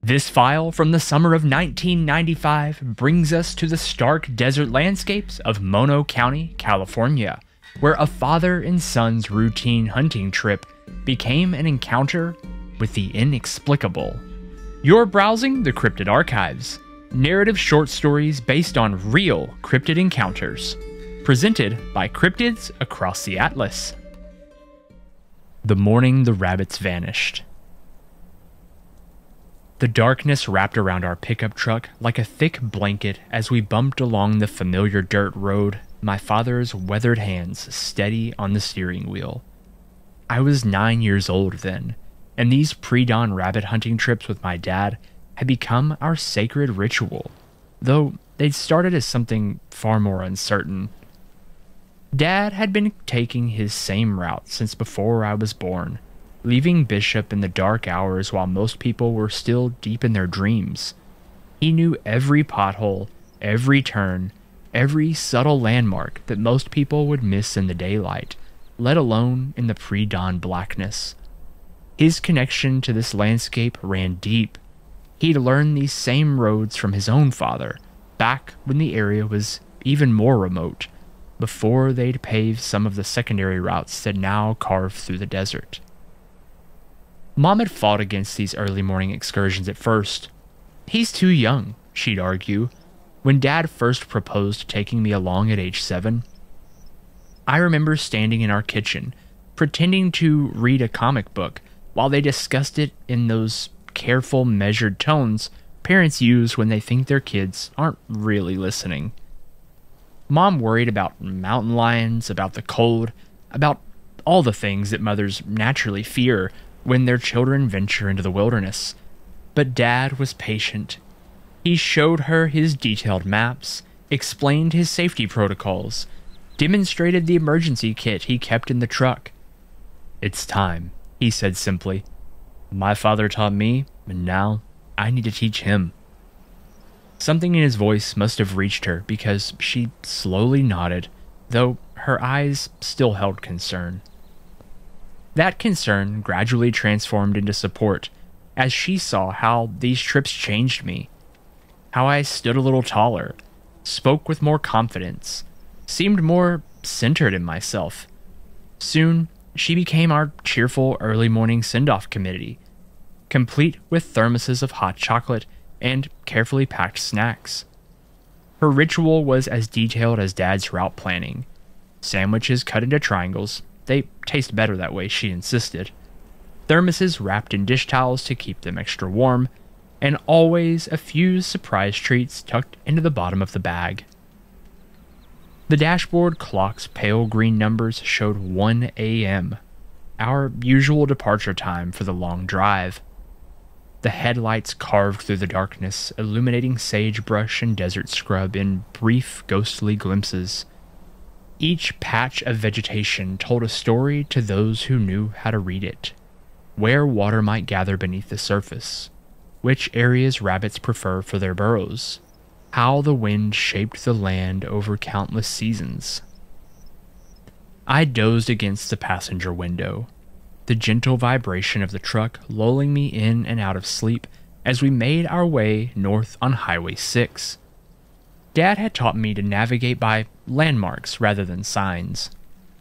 This file from the summer of 1995 brings us to the stark desert landscapes of Mono County, California, where a father and son's routine hunting trip became an encounter with the inexplicable. You're browsing the Cryptid Archives, narrative short stories based on real cryptid encounters, presented by Cryptids Across the Atlas. The morning the rabbits vanished. The darkness wrapped around our pickup truck like a thick blanket as we bumped along the familiar dirt road, my father's weathered hands steady on the steering wheel. I was 9 years old then, and these pre-dawn rabbit hunting trips with my dad had become our sacred ritual, though they'd started as something far more uncertain. Dad had been taking his same route since before I was born, leaving Bishop in the dark hours while most people were still deep in their dreams. He knew every pothole, every turn, every subtle landmark that most people would miss in the daylight, let alone in the pre-dawn blackness. His connection to this landscape ran deep. He'd learned these same roads from his own father, back when the area was even more remote, before they'd paved some of the secondary routes that now carve through the desert. Mom had fought against these early morning excursions at first. He's too young, she'd argue, when Dad first proposed taking me along at age 7. I remember standing in our kitchen, pretending to read a comic book while they discussed it in those careful, measured tones parents use when they think their kids aren't really listening. Mom worried about mountain lions, about the cold, about all the things that mothers naturally fear when their children venture into the wilderness. But Dad was patient. He showed her his detailed maps, explained his safety protocols, demonstrated the emergency kit he kept in the truck. "It's time," he said simply. "My father taught me, and now I need to teach him." Something in his voice must have reached her because she slowly nodded, though her eyes still held concern. That concern gradually transformed into support as she saw how these trips changed me, how I stood a little taller, spoke with more confidence, seemed more centered in myself. Soon, she became our cheerful early morning send-off committee, complete with thermoses of hot chocolate and carefully packed snacks. Her ritual was as detailed as Dad's route planning. Sandwiches cut into triangles. They taste better that way, she insisted. Thermoses wrapped in dish towels to keep them extra warm, and always a few surprise treats tucked into the bottom of the bag. The dashboard clock's pale green numbers showed 1 a.m., our usual departure time for the long drive. The headlights carved through the darkness, illuminating sagebrush and desert scrub in brief, ghostly glimpses. Each patch of vegetation told a story to those who knew how to read it. Where water might gather beneath the surface, which areas rabbits prefer for their burrows, how the wind shaped the land over countless seasons. I dozed against the passenger window, the gentle vibration of the truck lulling me in and out of sleep as we made our way north on Highway 6. Dad had taught me to navigate by landmarks rather than signs.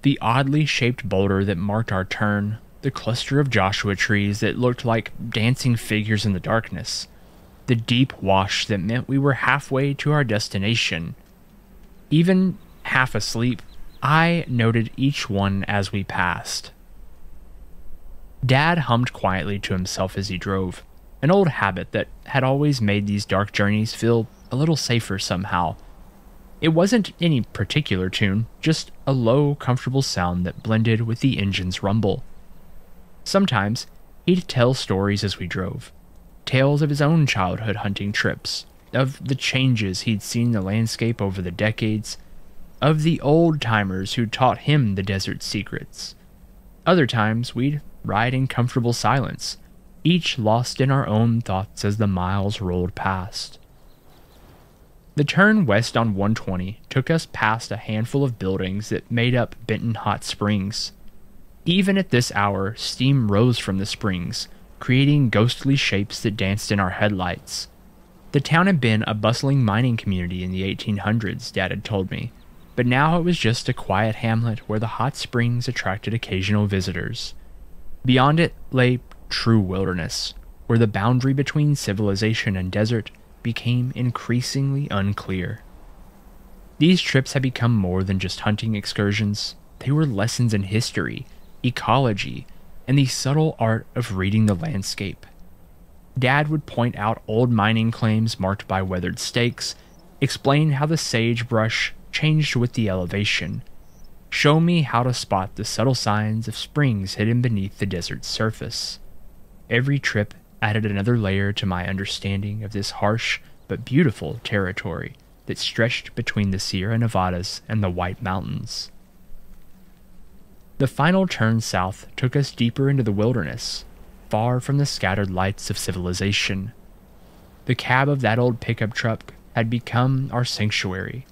The oddly shaped boulder that marked our turn, the cluster of Joshua trees that looked like dancing figures in the darkness, the deep wash that meant we were halfway to our destination. Even half asleep, I noted each one as we passed. Dad hummed quietly to himself as he drove, an old habit that had always made these dark journeys feel a little safer somehow. It wasn't any particular tune, just a low, comfortable sound that blended with the engine's rumble. Sometimes, he'd tell stories as we drove, tales of his own childhood hunting trips, of the changes he'd seen in the landscape over the decades, of the old-timers who taught him the desert's secrets. Other times, we'd ride in comfortable silence, each lost in our own thoughts as the miles rolled past. The turn west on 120 took us past a handful of buildings that made up Benton Hot Springs. Even at this hour, steam rose from the springs, creating ghostly shapes that danced in our headlights. The town had been a bustling mining community in the 1800s, Dad had told me, but now it was just a quiet hamlet where the hot springs attracted occasional visitors. Beyond it lay true wilderness, where the boundary between civilization and desert became increasingly unclear. These trips had become more than just hunting excursions. They were lessons in history, ecology, and the subtle art of reading the landscape. Dad would point out old mining claims marked by weathered stakes, explain how the sagebrush changed with the elevation, show me how to spot the subtle signs of springs hidden beneath the desert's surface. Every trip added another layer to my understanding of this harsh but beautiful territory that stretched between the Sierra Nevadas and the White Mountains. The final turn south took us deeper into the wilderness, far from the scattered lights of civilization. The cab of that old pickup truck had become our sanctuary,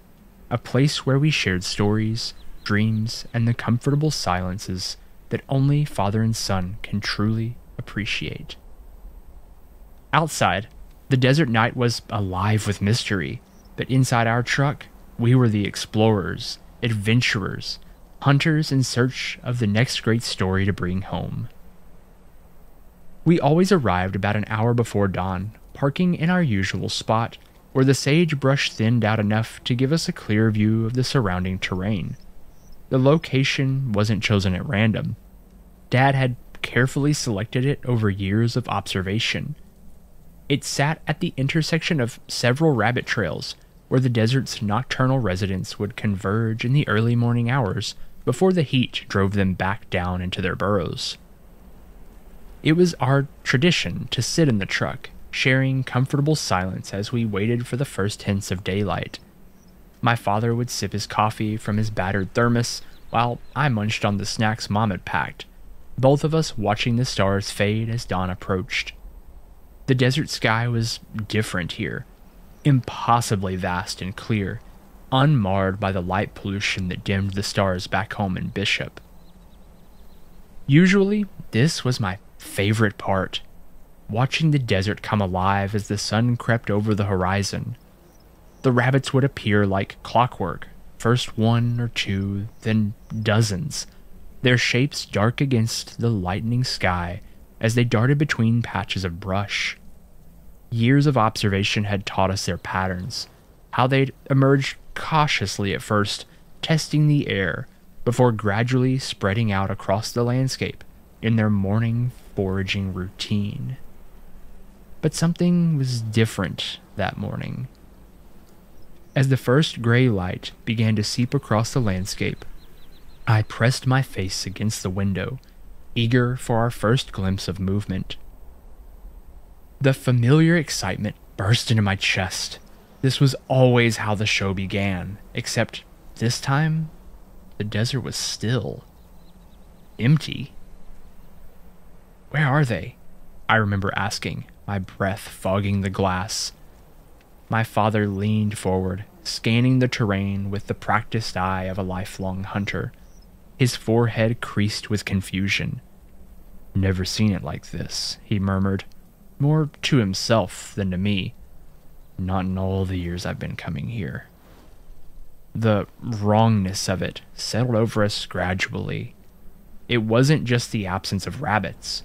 a place where we shared stories, dreams, and the comfortable silences that only father and son can truly appreciate. Outside, the desert night was alive with mystery, but inside our truck, we were the explorers, adventurers, hunters in search of the next great story to bring home. We always arrived about an hour before dawn, parking in our usual spot, where the sagebrush thinned out enough to give us a clear view of the surrounding terrain. The location wasn't chosen at random. Dad had carefully selected it over years of observation. It sat at the intersection of several rabbit trails, where the desert's nocturnal residents would converge in the early morning hours before the heat drove them back down into their burrows. It was our tradition to sit in the truck, sharing comfortable silence as we waited for the first hints of daylight. My father would sip his coffee from his battered thermos, while I munched on the snacks Mom had packed, both of us watching the stars fade as dawn approached. The desert sky was different here, impossibly vast and clear, unmarred by the light pollution that dimmed the stars back home in Bishop. Usually, this was my favorite part, watching the desert come alive as the sun crept over the horizon. The rabbits would appear like clockwork, first one or two, then dozens, their shapes dark against the lightening sky as they darted between patches of brush. Years of observation had taught us their patterns, how they'd emerge cautiously at first, testing the air, before gradually spreading out across the landscape in their morning foraging routine. But something was different that morning. As the first gray light began to seep across the landscape, I pressed my face against the window, eager for our first glimpse of movement. The familiar excitement burst into my chest. This was always how the show began, except this time, the desert was still. Empty. "Where are they?" I remember asking, my breath fogging the glass. My father leaned forward, scanning the terrain with the practiced eye of a lifelong hunter, his forehead creased with confusion. "Never seen it like this," he murmured, more to himself than to me. "Not in all the years I've been coming here." The wrongness of it settled over us gradually. It wasn't just the absence of rabbits.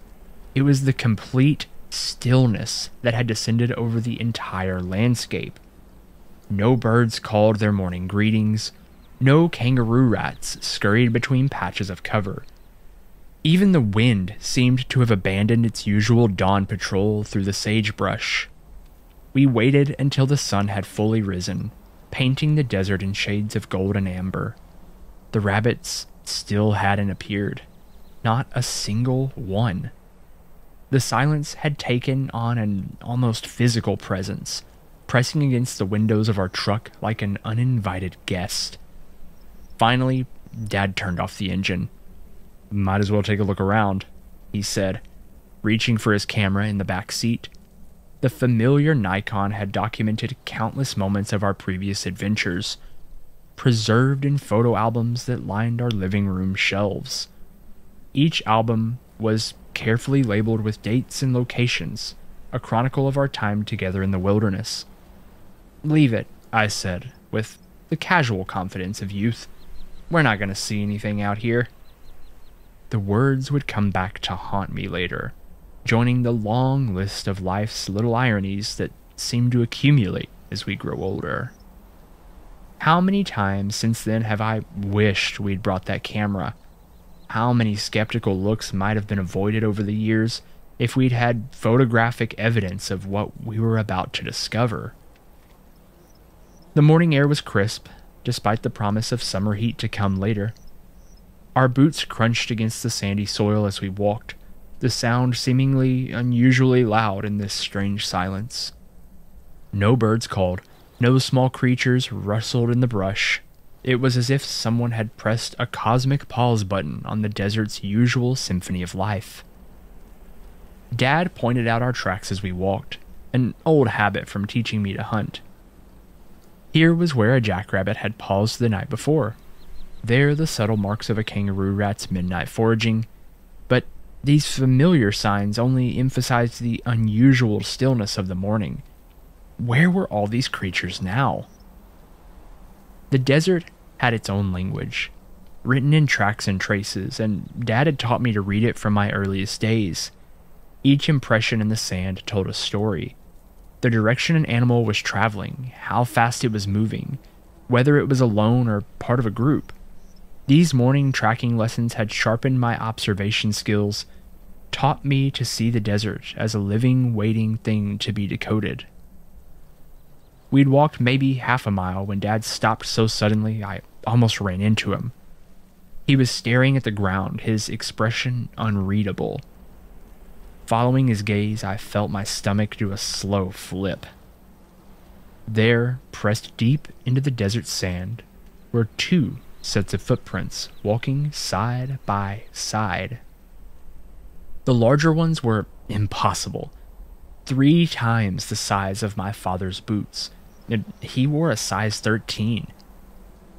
It was the complete stillness that had descended over the entire landscape. No birds called their morning greetings. No kangaroo rats scurried between patches of cover. Even the wind seemed to have abandoned its usual dawn patrol through the sagebrush. We waited until the sun had fully risen, painting the desert in shades of gold and amber. The rabbits still hadn't appeared. Not a single one. The silence had taken on an almost physical presence, pressing against the windows of our truck like an uninvited guest. Finally, Dad turned off the engine. "Might as well take a look around," he said, reaching for his camera in the back seat. The familiar Nikon had documented countless moments of our previous adventures, preserved in photo albums that lined our living room shelves. Each album was carefully labeled with dates and locations, a chronicle of our time together in the wilderness. "Leave it," I said, with the casual confidence of youth. "We're not going to see anything out here." The words would come back to haunt me later, joining the long list of life's little ironies that seem to accumulate as we grow older. How many times since then have I wished we'd brought that camera? How many skeptical looks might have been avoided over the years if we'd had photographic evidence of what we were about to discover? The morning air was crisp, despite the promise of summer heat to come later. Our boots crunched against the sandy soil as we walked, the sound seemingly unusually loud in this strange silence. No birds called, no small creatures rustled in the brush. It was as if someone had pressed a cosmic pause button on the desert's usual symphony of life. Dad pointed out our tracks as we walked, an old habit from teaching me to hunt. Here was where a jackrabbit had paused the night before. There the subtle marks of a kangaroo rat's midnight foraging, but these familiar signs only emphasized the unusual stillness of the morning. Where were all these creatures now? The desert had its own language, written in tracks and traces, and Dad had taught me to read it from my earliest days. Each impression in the sand told a story. The direction an animal was traveling, how fast it was moving, whether it was alone or part of a group. These morning tracking lessons had sharpened my observation skills, taught me to see the desert as a living, waiting thing to be decoded. We'd walked maybe half a mile when Dad stopped so suddenly I almost ran into him. He was staring at the ground, his expression unreadable. Following his gaze, I felt my stomach do a slow flip. There, pressed deep into the desert sand, were two sets of footprints walking side by side. The larger ones were impossible, 3 times the size of my father's boots. He wore a size 13.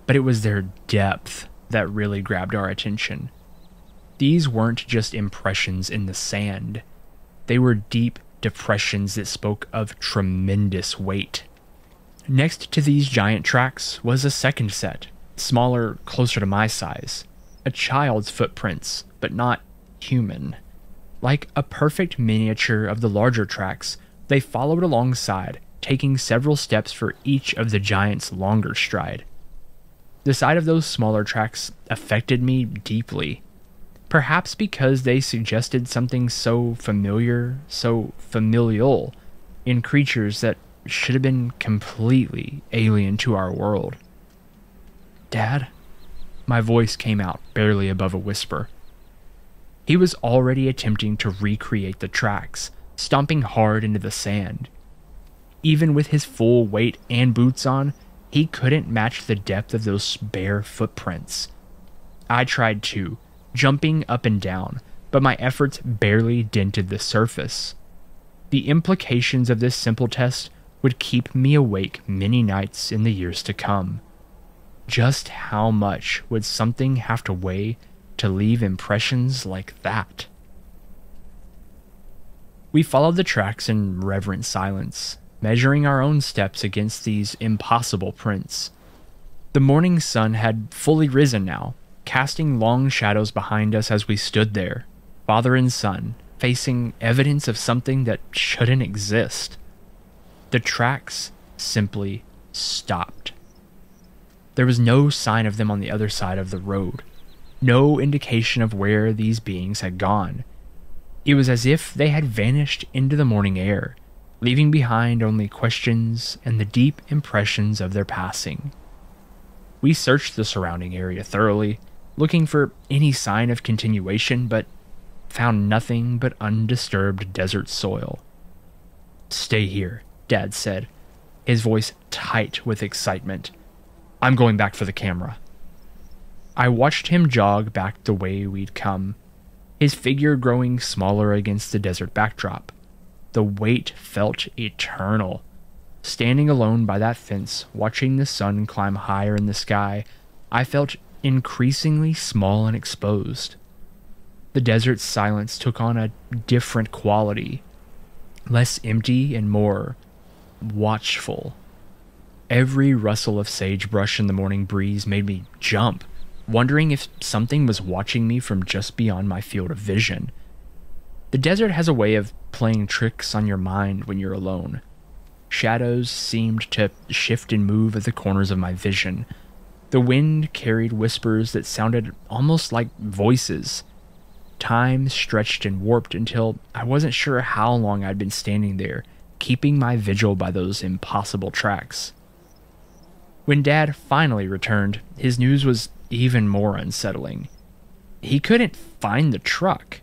But it was their depth that really grabbed our attention. These weren't just impressions in the sand. They were deep depressions that spoke of tremendous weight. Next to these giant tracks was a second set, smaller, closer to my size. A child's footprints, but not human. Like a perfect miniature of the larger tracks, they followed alongside, taking several steps for each of the giant's longer stride. The sight of those smaller tracks affected me deeply. Perhaps because they suggested something so familiar, so familial, in creatures that should have been completely alien to our world. "Dad?" My voice came out barely above a whisper. He was already attempting to recreate the tracks, stomping hard into the sand. Even with his full weight and boots on, he couldn't match the depth of those bare footprints. I tried too, jumping up and down, but my efforts barely dented the surface. The implications of this simple test would keep me awake many nights in the years to come. Just how much would something have to weigh to leave impressions like that? We followed the tracks in reverent silence, measuring our own steps against these impossible prints. The morning sun had fully risen now, casting long shadows behind us as we stood there, father and son, facing evidence of something that shouldn't exist. The tracks simply stopped. There was no sign of them on the other side of the road, no indication of where these beings had gone. It was as if they had vanished into the morning air, leaving behind only questions and the deep impressions of their passing. We searched the surrounding area thoroughly, looking for any sign of continuation, but found nothing but undisturbed desert soil. "Stay here," Dad said, his voice tight with excitement. "I'm going back for the camera." I watched him jog back the way we'd come, his figure growing smaller against the desert backdrop. The weight felt eternal. Standing alone by that fence, watching the sun climb higher in the sky, I felt increasingly small and exposed. The desert's silence took on a different quality, less empty and more watchful. Every rustle of sagebrush in the morning breeze made me jump, wondering if something was watching me from just beyond my field of vision. The desert has a way of playing tricks on your mind when you're alone. Shadows seemed to shift and move at the corners of my vision. The wind carried whispers that sounded almost like voices. Time stretched and warped until I wasn't sure how long I'd been standing there, keeping my vigil by those impossible tracks. When Dad finally returned, his news was even more unsettling. He couldn't find the truck.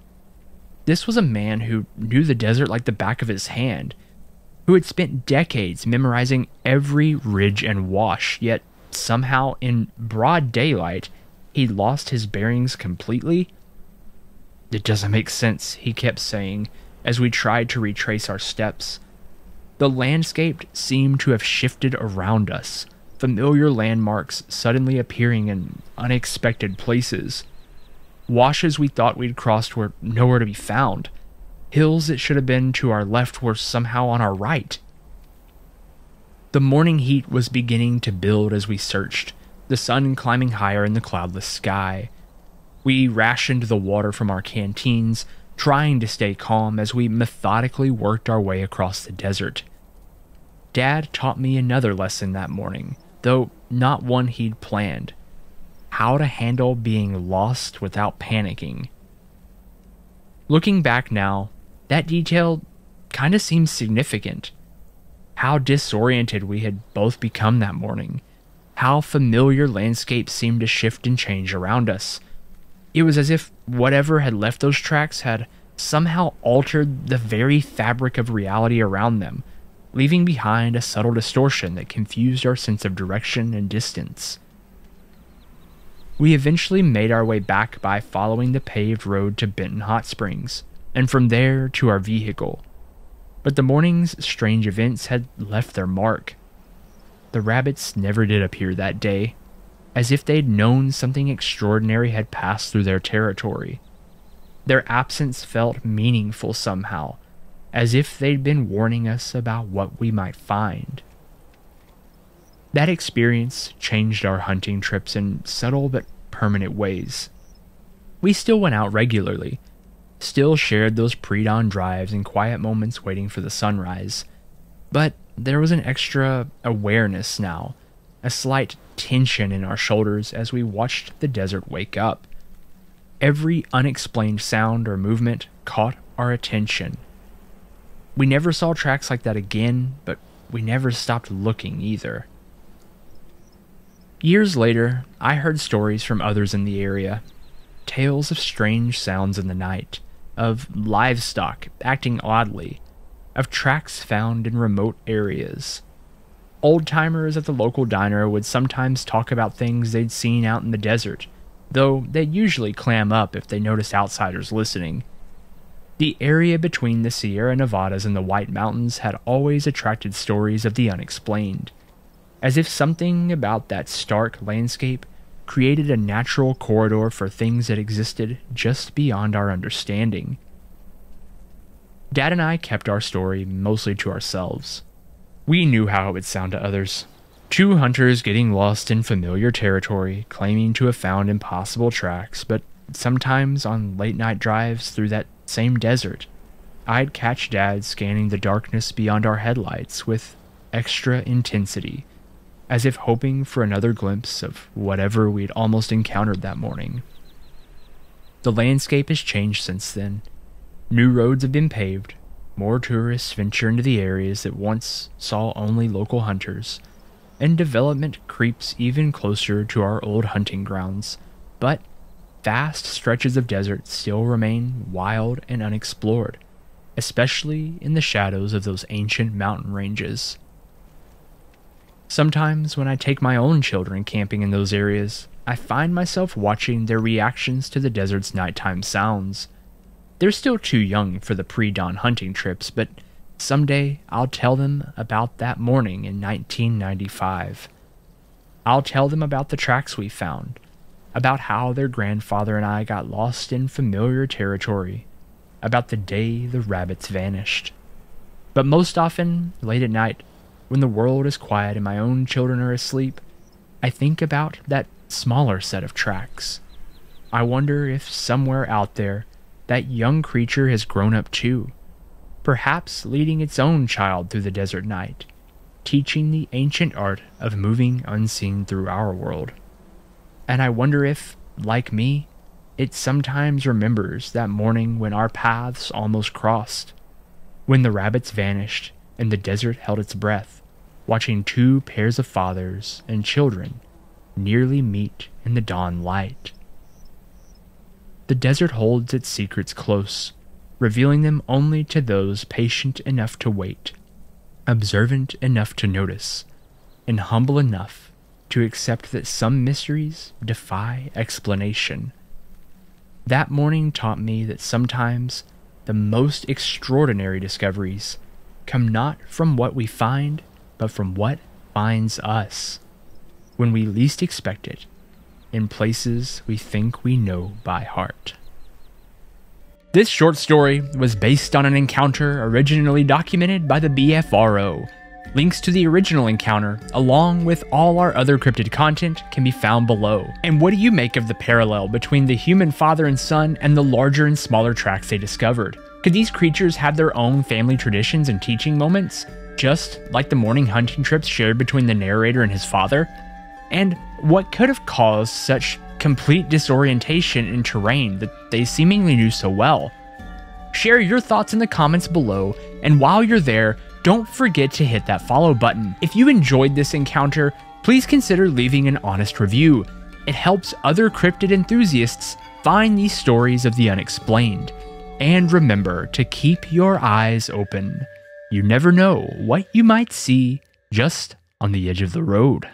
This was a man who knew the desert like the back of his hand, who had spent decades memorizing every ridge and wash, yet somehow in broad daylight, he'd lost his bearings completely. "It doesn't make sense," he kept saying as we tried to retrace our steps. The landscape seemed to have shifted around us, familiar landmarks suddenly appearing in unexpected places. Washes we thought we'd crossed were nowhere to be found. Hills that should have been to our left were somehow on our right. The morning heat was beginning to build as we searched, the sun climbing higher in the cloudless sky. We rationed the water from our canteens, trying to stay calm as we methodically worked our way across the desert. Dad taught me another lesson that morning, though not one he'd planned: how to handle being lost without panicking. Looking back now, that detail kinda seems significant. How disoriented we had both become that morning. How familiar landscapes seemed to shift and change around us. It was as if whatever had left those tracks had somehow altered the very fabric of reality around them, leaving behind a subtle distortion that confused our sense of direction and distance. We eventually made our way back by following the paved road to Benton Hot Springs, and from there to our vehicle. But the morning's strange events had left their mark. The rabbits never did appear that day, as if they'd known something extraordinary had passed through their territory. Their absence felt meaningful somehow, as if they'd been warning us about what we might find. That experience changed our hunting trips in subtle but permanent ways. We still went out regularly, still shared those pre-dawn drives and quiet moments waiting for the sunrise, but there was an extra awareness now, a slight tension in our shoulders as we watched the desert wake up. Every unexplained sound or movement caught our attention. We never saw tracks like that again, but we never stopped looking either. Years later, I heard stories from others in the area. Tales of strange sounds in the night, of livestock acting oddly, of tracks found in remote areas. Old-timers at the local diner would sometimes talk about things they'd seen out in the desert, though they'd usually clam up if they noticed outsiders listening. The area between the Sierra Nevadas and the White Mountains had always attracted stories of the unexplained, as if something about that stark landscape created a natural corridor for things that existed just beyond our understanding. Dad and I kept our story mostly to ourselves. We knew how it would sound to others. Two hunters getting lost in familiar territory, claiming to have found impossible tracks, but sometimes on late-night drives through that same desert, I'd catch Dad scanning the darkness beyond our headlights with extra intensity, as if hoping for another glimpse of whatever we'd almost encountered that morning. The landscape has changed since then. New roads have been paved, more tourists venture into the areas that once saw only local hunters, and development creeps even closer to our old hunting grounds, but vast stretches of desert still remain wild and unexplored, especially in the shadows of those ancient mountain ranges. Sometimes when I take my own children camping in those areas, I find myself watching their reactions to the desert's nighttime sounds. They're still too young for the pre-dawn hunting trips, but someday I'll tell them about that morning in 1995. I'll tell them about the tracks we found, about how their grandfather and I got lost in familiar territory, about the day the rabbits vanished. But most often, late at night, when the world is quiet and my own children are asleep, I think about that smaller set of tracks. I wonder if somewhere out there, that young creature has grown up too, perhaps leading its own child through the desert night, teaching the ancient art of moving unseen through our world. And I wonder if, like me, it sometimes remembers that morning when our paths almost crossed, when the rabbits vanished and the desert held its breath, watching two pairs of fathers and children nearly meet in the dawn light. The desert holds its secrets close, revealing them only to those patient enough to wait, observant enough to notice, and humble enough to accept that some mysteries defy explanation. That morning taught me that sometimes the most extraordinary discoveries come not from what we find, but from what finds us, when we least expect it, in places we think we know by heart. This short story was based on an encounter originally documented by the BFRO. Links to the original encounter, along with all our other cryptid content, can be found below. And what do you make of the parallel between the human father and son and the larger and smaller tracks they discovered? Could these creatures have their own family traditions and teaching moments, just like the morning hunting trips shared between the narrator and his father? And what could have caused such complete disorientation in terrain that they seemingly knew so well? Share your thoughts in the comments below, and while you're there, don't forget to hit that follow button. If you enjoyed this encounter, please consider leaving an honest review. It helps other cryptid enthusiasts find these stories of the unexplained. And remember to keep your eyes open. You never know what you might see just on the edge of the road.